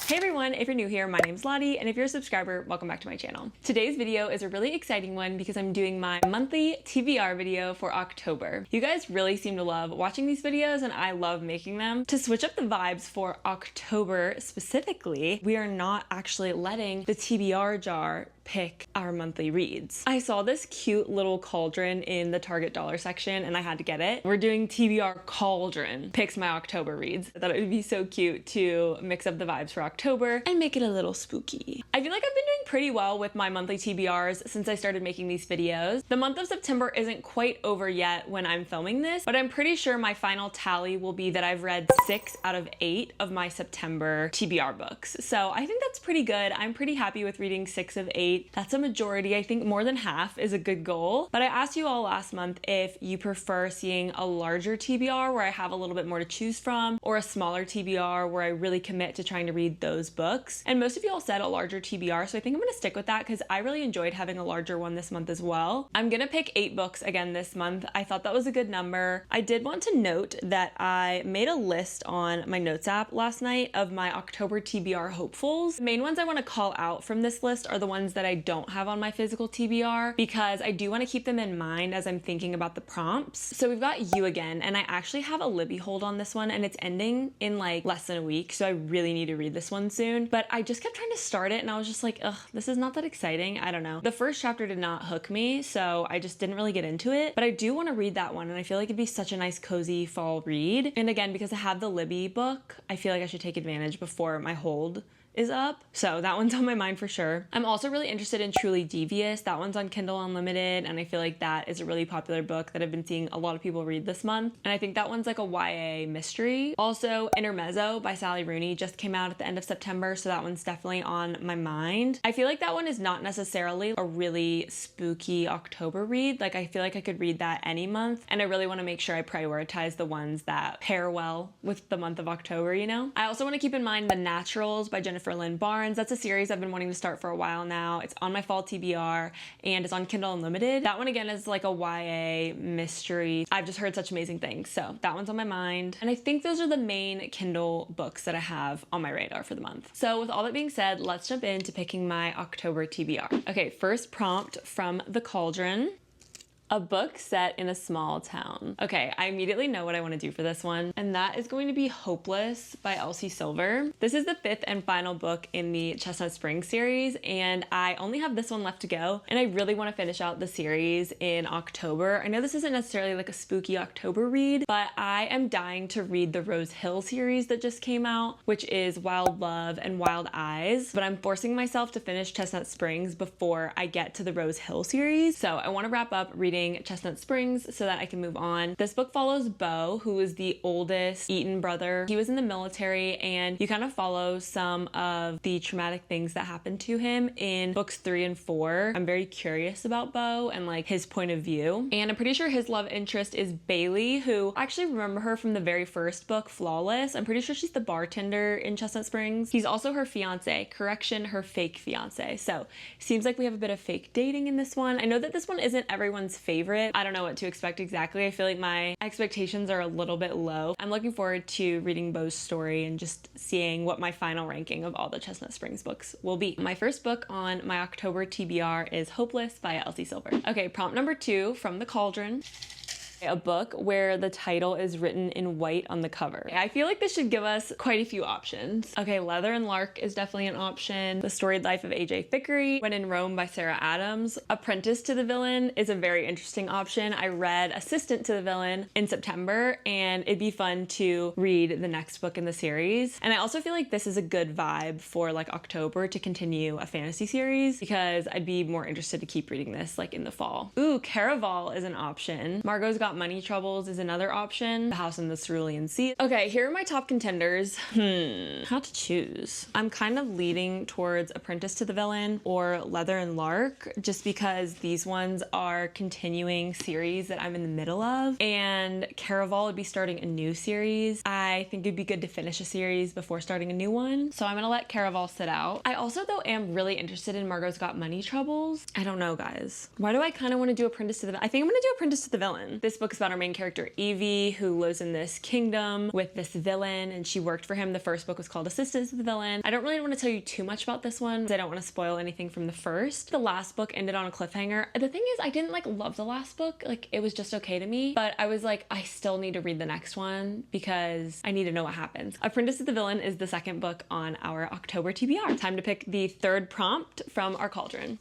Hey everyone, if you're new here, my name's Lottie, and if you're a subscriber, welcome back to my channel. Today's video is a really exciting one because I'm doing my monthly TBR video for October. You guys really seem to love watching these videos, and I love making them. To switch up the vibes for October specifically, we are not actually letting the TBR jar pick our monthly reads. I saw this cute little cauldron in the Target dollar section and I had to get it. We're doing TBR Cauldron picks my October reads. I thought it would be so cute to mix up the vibes for October and make it a little spooky. I feel like I've been doing pretty well with my monthly TBRs since I started making these videos. The month of September isn't quite over yet when I'm filming this, but I'm pretty sure my final tally will be that I've read 6 out of 8 of my September TBR books. So I think that's pretty good. I'm pretty happy with reading 6 of 8. That's a majority. I think more than half is a good goal. But I asked you all last month if you prefer seeing a larger TBR where I have a little bit more to choose from, or a smaller TBR where I really commit to trying to read those books. And most of you all said a larger TBR, so I think I'm gonna stick with that because I really enjoyed having a larger one this month as well. I'm gonna pick 8 books again this month. I thought that was a good number. I did want to note that I made a list on my notes app last night of my October TBR hopefuls. The main ones I want to call out from this list are the ones that I don't have on my physical TBR because I do want to keep them in mind as I'm thinking about the prompts. So we've got You Again, and I actually have a Libby hold on this one and it's ending in like less than a week, so I really need to read this one soon. But I just kept trying to start it and I was just like, ugh, this is not that exciting. I don't know. The first chapter did not hook me, so I just didn't really get into it. But I do want to read that one and I feel like it'd be such a nice cozy fall read. And again, because I have the Libby book, I feel like I should take advantage before my hold is up. So that one's on my mind for sure. I'm also really interested in Truly Devious. That one's on Kindle Unlimited, and I feel like that is a really popular book that I've been seeing a lot of people read this month. And I think that one's like a YA mystery. Also, Intermezzo by Sally Rooney just came out at the end of September, so that one's definitely on my mind. I feel like that one is not necessarily a really spooky October read. Like I feel like I could read that any month, and I really want to make sure I prioritize the ones that pair well with the month of October, you know? I also want to keep in mind The Naturals by Jennifer Lynn Barnes. That's a series I've been wanting to start for a while now. It's on my fall TBR and it's on Kindle Unlimited. That one again is like a YA mystery. I've just heard such amazing things, so that one's on my mind. And I think those are the main Kindle books that I have on my radar for the month. So with all that being said, let's jump into picking my October TBR. Okay, first prompt from The Cauldron. A book set in a small town. Okay, I immediately know what I want to do for this one, and that is going to be Hopeless by Elsie Silver. This is the 5th and final book in the Chestnut Springs series, and I only have this one left to go, and I really want to finish out the series in October. I know this isn't necessarily like a spooky October read, but I am dying to read the Rose Hill series that just came out, which is Wild Love and Wild Eyes, but I'm forcing myself to finish Chestnut Springs before I get to the Rose Hill series. So I want to wrap up reading Chestnut Springs so that I can move on. This book follows Bo, who is the oldest Eaton brother. He was in the military, and you kind of follow some of the traumatic things that happened to him in books 3 and 4. I'm very curious about Bo and like his point of view. And I'm pretty sure his love interest is Bailey, who I actually remember her from the very first book, Flawless. I'm pretty sure she's the bartender in Chestnut Springs. He's also her fiance, correction, her fake fiance. So seems like we have a bit of fake dating in this one. I know that this one isn't everyone's favorite. I don't know what to expect exactly. I feel like my expectations are a little bit low. I'm looking forward to reading Bo's story and just seeing what my final ranking of all the Chestnut Springs books will be. My first book on my October TBR is Hopeless by Elsie Silver. Okay, prompt number 2 from The Cauldron. A book where the title is written in white on the cover. I feel like this should give us quite a few options. Okay, Leather and Lark is definitely an option. The Storied Life of A.J. Thickery, When in Rome by Sarah Adams. Apprentice to the Villain is a very interesting option. I read Assistant to the Villain in September, and it'd be fun to read the next book in the series. And I also feel like this is a good vibe for like October to continue a fantasy series because I'd be more interested to keep reading this like in the fall. Ooh, Caraval is an option. Margot's Got Money Troubles is another option. The House in the Cerulean Sea. Okay, here are my top contenders. How to choose. I'm kind of leaning towards Apprentice to the Villain or Leather and Lark, just because these ones are continuing series that I'm in the middle of, and Caraval would be starting a new series. I think it'd be good to finish a series before starting a new one, so I'm gonna let Caraval sit out. I also though am really interested in Margot's Got Money Troubles. I don't know, guys. Why do I kind of want to do Apprentice to the Villain? I think I'm gonna do Apprentice to the Villain. This book is about our main character Evie, who lives in this kingdom with this villain, and she worked for him. The first book was called Assistant to the Villain. I don't really want to tell you too much about this one because I don't want to spoil anything from the first. The last book ended on a cliffhanger. The thing is, I didn't like love the last book. Like, it was just okay to me, but I was like, I still need to read the next one because I need to know what happens. Apprentice to the Villain is the second book on our October TBR. Time to pick the third prompt from our cauldron.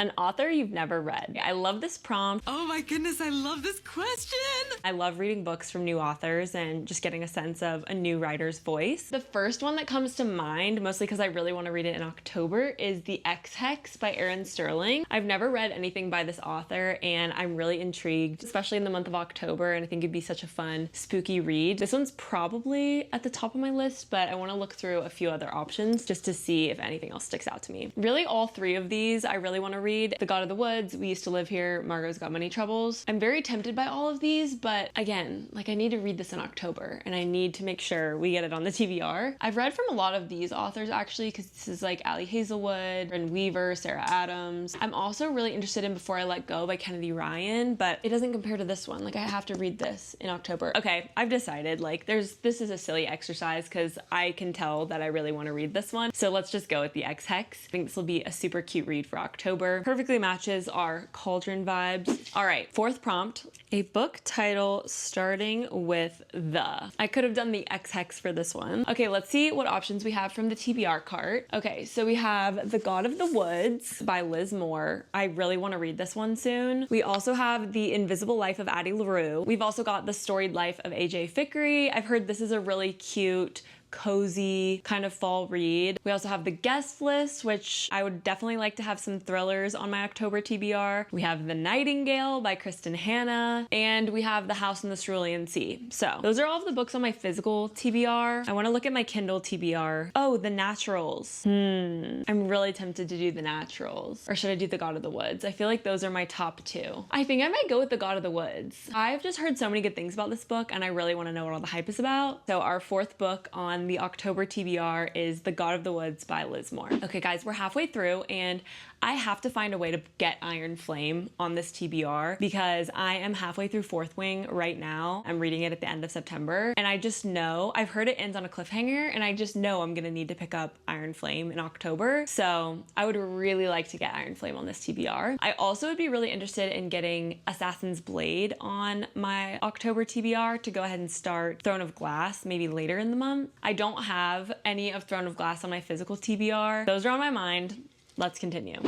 An author you've never read. I love this prompt. Oh my goodness, I love this question. I love reading books from new authors and just getting a sense of a new writer's voice. The first one that comes to mind, mostly because I really want to read it in October, is The X-Hex by Erin Sterling. I've never read anything by this author and I'm really intrigued, especially in the month of October, and I think it'd be such a fun, spooky read. This one's probably at the top of my list, but I want to look through a few other options just to see if anything else sticks out to me. Really, all three of these I really want to read. The God of the Woods, We Used to Live Here, Margot's Got Money Troubles. I'm very tempted by all of these, but again, like I need to read this in October and I need to make sure we get it on the TBR. I've read from a lot of these authors actually, because this is like Ali Hazelwood, Bryn Weaver, Sarah Adams. I'm also really interested in Before I Let Go by Kennedy Ryan, but it doesn't compare to this one. Like I have to read this in October. Okay, I've decided like this is a silly exercise because I can tell that I really want to read this one. So let's just go with The X-Hex. I think this will be a super cute read for October. Perfectly matches our cauldron vibes. All right, fourth prompt, a book title starting with the. I could have done The X-Hex for this one. Okay, let's see what options we have from the TBR cart. Okay, so we have The God of the Woods by Liz Moore. I really want to read this one soon. We also have The Invisible Life of Addie LaRue. We've also got The Storied Life of AJ Fickery. I've heard this is a really cute, cozy kind of fall read. We also have The Guest List, which I would definitely like to have some thrillers on my October TBR. We have The Nightingale by Kristen Hanna, and we have The House in the Cerulean Sea. So those are all of the books on my physical TBR. I want to look at my Kindle TBR. Oh, The Naturals. I'm really tempted to do The Naturals. Or should I do The God of the Woods? I feel like those are my top two. I think I might go with The God of the Woods. I've just heard so many good things about this book and I really want to know what all the hype is about. So our fourth book on the October TBR is The God of the Woods by Liz Moore. Okay guys, we're halfway through and I have to find a way to get Iron Flame on this TBR because I am halfway through Fourth Wing right now. I'm reading it at the end of September and I just know, I've heard it ends on a cliffhanger and I just know I'm gonna need to pick up Iron Flame in October. So I would really like to get Iron Flame on this TBR. I also would be really interested in getting Assassin's Blade on my October TBR to go ahead and start Throne of Glass maybe later in the month. I don't have any of Throne of Glass on my physical TBR. Those are on my mind. Let's continue.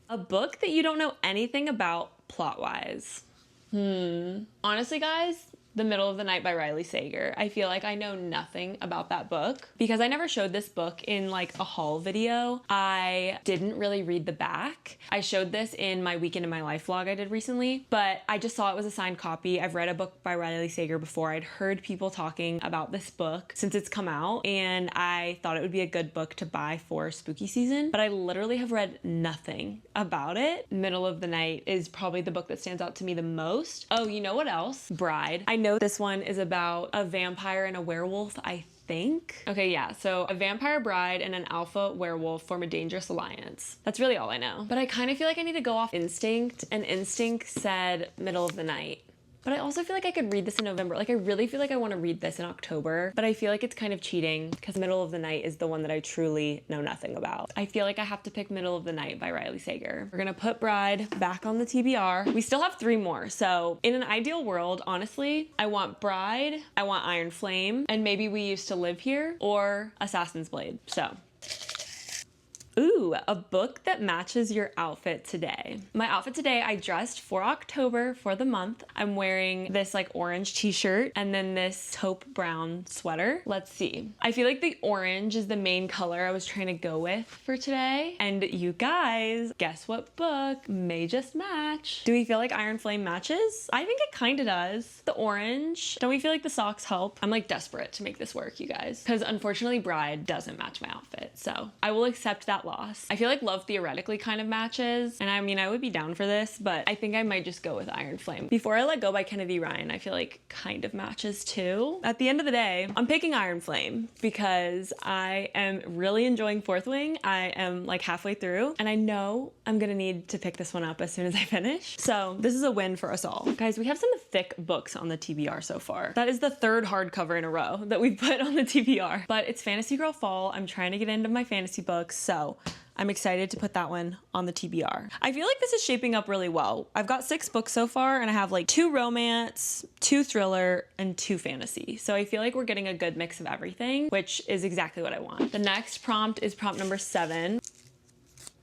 A book that you don't know anything about plot-wise. Honestly, guys, The Middle of the Night by Riley Sager. I feel like I know nothing about that book because I never showed this book in like a haul video. I didn't really read the back. I showed this in my Weekend in My Life vlog I did recently, but I just saw it was a signed copy. I've read a book by Riley Sager before. I'd heard people talking about this book since it's come out and I thought it would be a good book to buy for spooky season, but I literally have read nothing about it. Middle of the Night is probably the book that stands out to me the most. Oh, you know what else? Bride. I know this one is about a vampire and a werewolf, I think. Okay, yeah, so a vampire bride and an alpha werewolf form a dangerous alliance. That's really all I know. But I kind of feel like I need to go off instinct, and instinct said Middle of the Night. But I also feel like I could read this in November. Like I really feel like I want to read this in October, but I feel like it's kind of cheating because Middle of the Night is the one that I truly know nothing about. I feel like I have to pick Middle of the Night by Riley Sager. We're gonna put Bride back on the TBR. We still have 3 more. So in an ideal world, honestly, I want Bride, I want Iron Flame, and maybe We Used to Live Here or Assassin's Blade. So. Ooh, a book that matches your outfit today. My outfit today, I dressed for October for the month. I'm wearing this like orange t-shirt and then this taupe brown sweater. Let's see. I feel like the orange is the main color I was trying to go with for today. And you guys, guess what book may just match? Do we feel like Iron Flame matches? I think it kind of does. The orange. Don't we feel like the socks help? I'm like desperate to make this work, you guys. Because unfortunately Bride doesn't match my outfit. So I will accept that loss. I feel like love theoretically kind of matches, and I mean, I would be down for this, but I think I might just go with Iron Flame. Before I Let Go by Kennedy Ryan, I feel like kind of matches too. At the end of the day, I'm picking Iron Flame because I am really enjoying Fourth Wing. I am like halfway through, and I know I'm gonna need to pick this one up as soon as I finish. So this is a win for us all. Guys, we have some thick books on the TBR so far. That is the third hardcover in a row that we've put on the TBR. But it's Fantasy Girl Fall. I'm trying to get into my fantasy books, so I'm excited to put that one on the TBR. I feel like this is shaping up really well. I've got 6 books so far, and I have like 2 romance, 2 thriller, and 2 fantasy. So I feel like we're getting a good mix of everything, which is exactly what I want. The next prompt is prompt number 7.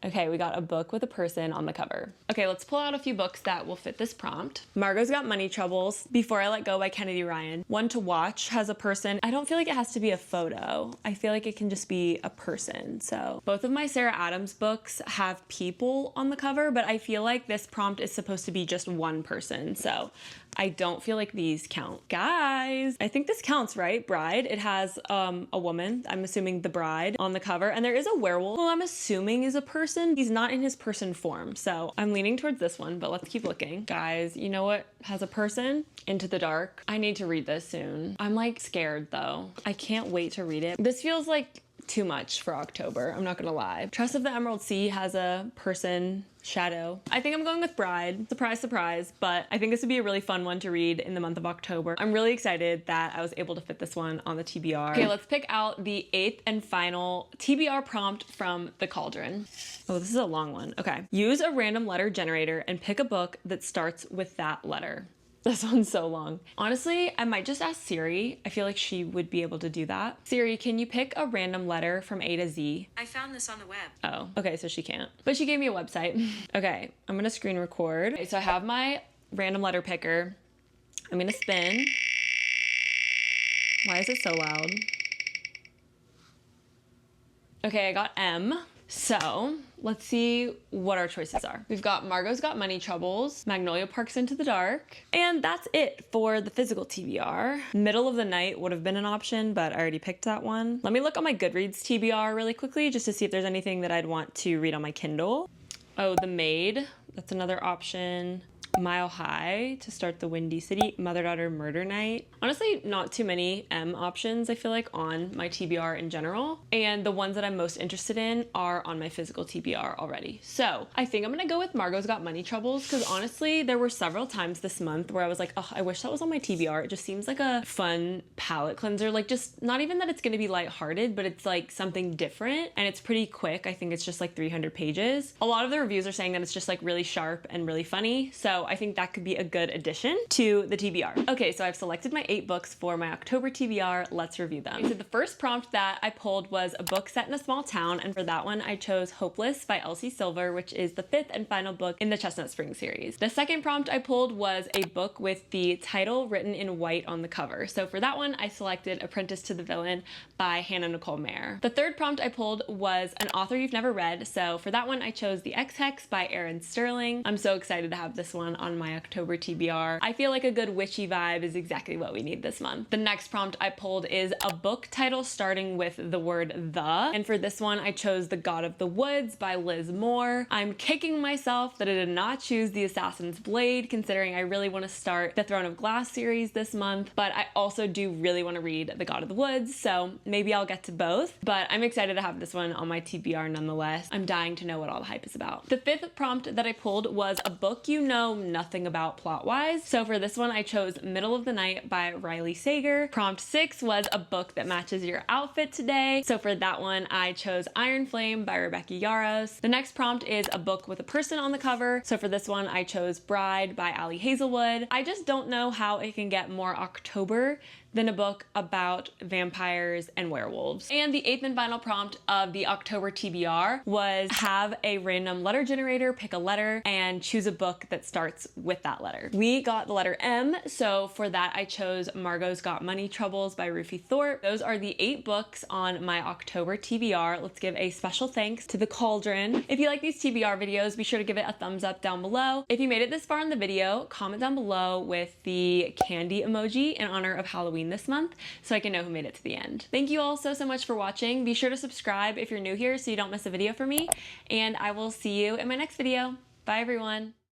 Okay, we got a book with a person on the cover. Okay, let's pull out a few books that will fit this prompt. Margot's Got Money Troubles, Before I Let Go by Kennedy Ryan. One to Watch has a person. I don't feel like it has to be a photo. I feel like it can just be a person. So both of my Sarah Adams books have people on the cover, but I feel like this prompt is supposed to be just one person. So I don't feel like these count. Guys, I think this counts, right? Bride. It has a woman, I'm assuming the bride, on the cover. And there is a werewolf who I'm assuming is a person. He's not in his person form. So I'm leaning towards this one, but let's keep looking. Guys, you know what has a person? Into the Dark. I need to read this soon. I'm like scared though. I can't wait to read it. This feels like too much for October, I'm not gonna lie. Trust of the Emerald Sea has a person shadow. I think I'm going with Bride. Surprise, surprise, but I think this would be a really fun one to read in the month of October. I'm really excited that I was able to fit this one on the TBR. Okay, let's pick out the 8th and final TBR prompt from the Cauldron. Oh, this is a long one. Okay. Use a random letter generator and pick a book that starts with that letter. This one's so long. Honestly, I might just ask Siri. I feel like she would be able to do that. Siri, can you pick a random letter from A to Z? I found this on the web. Oh, okay, so she can't. But she gave me a website. Okay, I'm gonna screen record. Okay, so I have my random letter picker. I'm gonna spin. Why is it so loud? Okay, I got M. So let's see what our choices are. We've got Margot's Got Money Troubles, Magnolia Parks Into the Dark, and that's it for the physical TBR. Middle of the Night would have been an option, but I already picked that one. Let me look on my Goodreads TBR really quickly just to see if there's anything that I'd want to read on my Kindle. Oh, The Maid, that's another option. Mile High to start the Windy City, Mother-Daughter Murder Night. Honestly, not too many M options, I feel like, on my TBR in general. And the ones that I'm most interested in are on my physical TBR already. So I think I'm gonna go with Margot's Got Money Troubles, because honestly, there were several times this month where I was like, oh, I wish that was on my TBR. It just seems like a fun palette cleanser. Like, just not even that it's gonna be lighthearted, but it's like something different, and it's pretty quick. I think it's just like 300 pages. A lot of the reviews are saying that it's just like really sharp and really funny. So I think that could be a good addition to the TBR. Okay, so I've selected my 8 books for my October TBR. Let's review them. Okay, so the first prompt that I pulled was a book set in a small town, and for that one I chose Hopeless by Elsie Silver, which is the 5th and final book in the Chestnut Spring series. The second prompt I pulled was a book with the title written in white on the cover. So for that one I selected Apprentice to the Villain by Hannah Nicole Mayer. The third prompt I pulled was an author you've never read. So for that one I chose The X-Hex by Erin Sterling. I'm so excited to have this one on my October TBR. I feel like a good witchy vibe is exactly what we need this month. The next prompt I pulled is a book title starting with the word the, and for this one I chose The God of the Woods by Liz Moore. I'm kicking myself that I did not choose The Assassin's Blade, considering I really want to start the Throne of Glass series this month, but I also do really want to read The God of the Woods, so maybe I'll get to both, but I'm excited to have this one on my TBR nonetheless. I'm dying to know what all the hype is about. The fifth prompt that I pulled was a book you know nothing about plot-wise. So for this one, I chose Middle of the Night by Riley Sager. Prompt 6 was a book that matches your outfit today. So for that one, I chose Iron Flame by Rebecca Yarros. The next prompt is a book with a person on the cover. So for this one, I chose Bride by Ali Hazelwood. I just don't know how it can get more October than a book about vampires and werewolves. And the 8th and final prompt of the October TBR was have a random letter generator, pick a letter, and choose a book that starts with that letter. We got the letter M, so for that I chose Margot's Got Money Troubles by Rufi Thorpe. Those are the 8 books on my October TBR. Let's give a special thanks to the Cauldron. If you like these TBR videos, be sure to give it a thumbs up down below. If you made it this far in the video, comment down below with the candy emoji in honor of Halloween Halloween this month so I can know who made it to the end. Thank you all so much for watching. Be sure to subscribe if you're new here so you don't miss a video from me, and I will see you in my next video. Bye everyone.